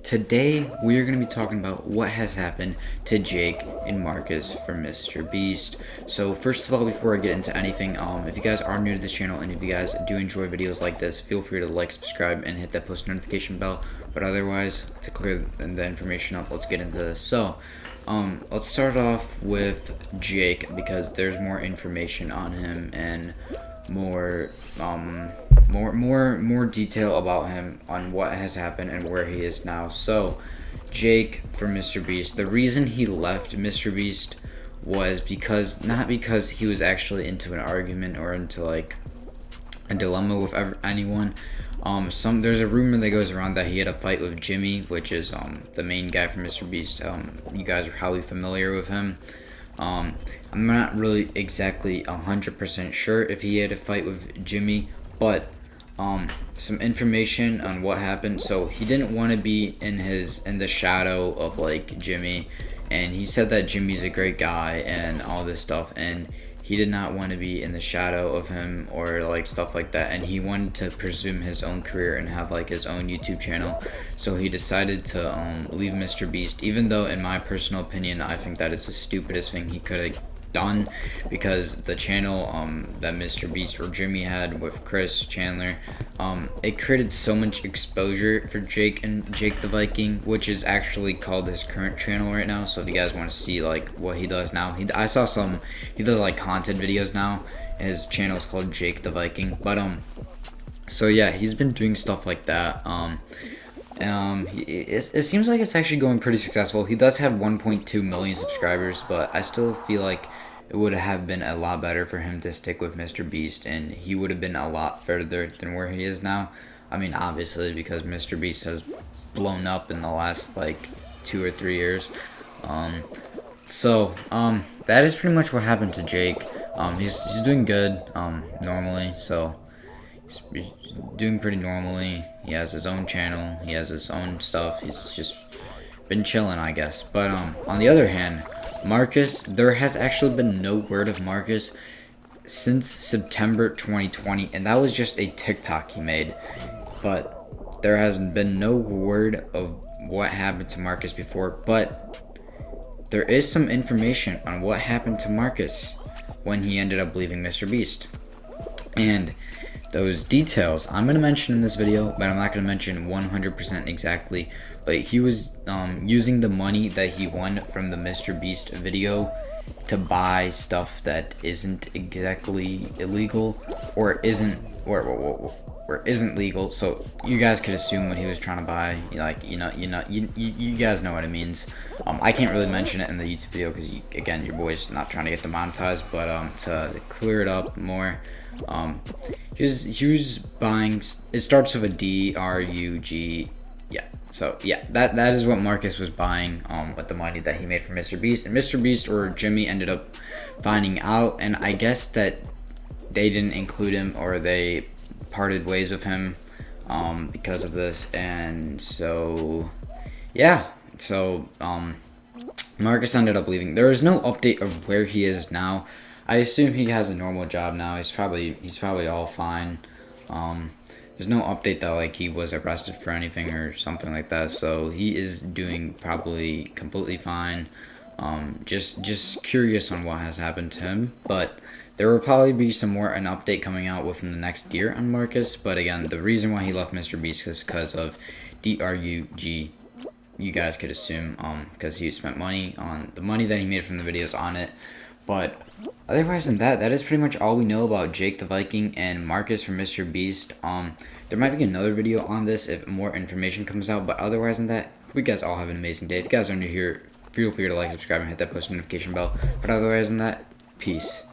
today we are going to be talking about what has happened to Jake and Marcus from Mr. Beast. So first of all, before I get into anything, if you guys are new to this channel and if you guys do enjoy videos like this, feel free to like, subscribe, and hit that post notification bell. But otherwise, to clear the information up, let's get into this. So let's start off with Jake because there's more information on him and more detail about him on what has happened and where he is now. So Jake from Mr. Beast, the reason he left Mr. Beast was not because he was actually into an argument or into like a dilemma with anyone. There's a rumor that goes around that he had a fight with Jimmy, which is the main guy from Mr. Beast. You guys are probably familiar with him. I'm not really exactly 100% sure if he had a fight with Jimmy, but some information on what happened. So he didn't want to be in the shadow of like Jimmy, and he said that Jimmy's a great guy and all this stuff, and he did not want to be in the shadow of him or like stuff like that, and he wanted to pursue his own career and have like his own YouTube channel. So he decided to leave Mr. Beast, even though in my personal opinion I think that is the stupidest thing he could have done, because the channel that Mr. Beast or Jimmy had with Chris Chandler, it created so much exposure for Jake the Viking, which is actually called his current channel right now. So if you guys want to see like what he does now, he does like content videos now. His channel is called Jake the Viking. But so yeah, he's been doing stuff like that. It seems like it's actually going pretty successful. He does have 1.2 million subscribers, but I still feel like it would have been a lot better for him to stick with Mr. Beast, and he would have been a lot further than where he is now. I mean, obviously, because Mr. Beast has blown up in the last like 2 or 3 years. That is pretty much what happened to Jake. He's doing good normally, so he's doing pretty normally. He has his own channel, he has his own stuff. He's just been chilling, I guess. But on the other hand, Marcus, there has actually been no word of Marcus since September 2020, and that was just a TikTok he made. But there has been no word of what happened to Marcus before. But there is some information on what happened to Marcus when he ended up leaving Mr. Beast. And those details I'm going to mention in this video, but I'm not going to mention 100% exactly. But he was using the money that he won from the Mr. Beast video to buy stuff that isn't exactly illegal or isn't legal. So you guys could assume what he was trying to buy. Like you guys know what it means. I can't really mention it in the YouTube video because again, your boy's not trying to get demonetized. But to clear it up more, he was buying. It starts with a DRUG. Yeah. So yeah, that is what Marcus was buying with the money that he made from Mr. Beast, and Mr. Beast or Jimmy ended up finding out, and I guess that they didn't include him, or they parted ways with him because of this. And so yeah, so Marcus ended up leaving. There is no update of where he is now. I assume he has a normal job now. He's probably all fine. There's no update that like he was arrested for anything or something like that. So he is doing probably completely fine. Just curious on what has happened to him, but there will probably be an update coming out within the next year on Marcus. But again, the reason why he left Mr. Beast is because of DRUG. You guys could assume because he spent money on the money that he made from the videos on it. But otherwise than that, that is pretty much all we know about Jake the Viking and Marcus from Mr. Beast. There might be another video on this if more information comes out, but otherwise than that, hope you guys all have an amazing day. If you guys are new here, feel free to like, subscribe, and hit that post notification bell. But otherwise than that, peace.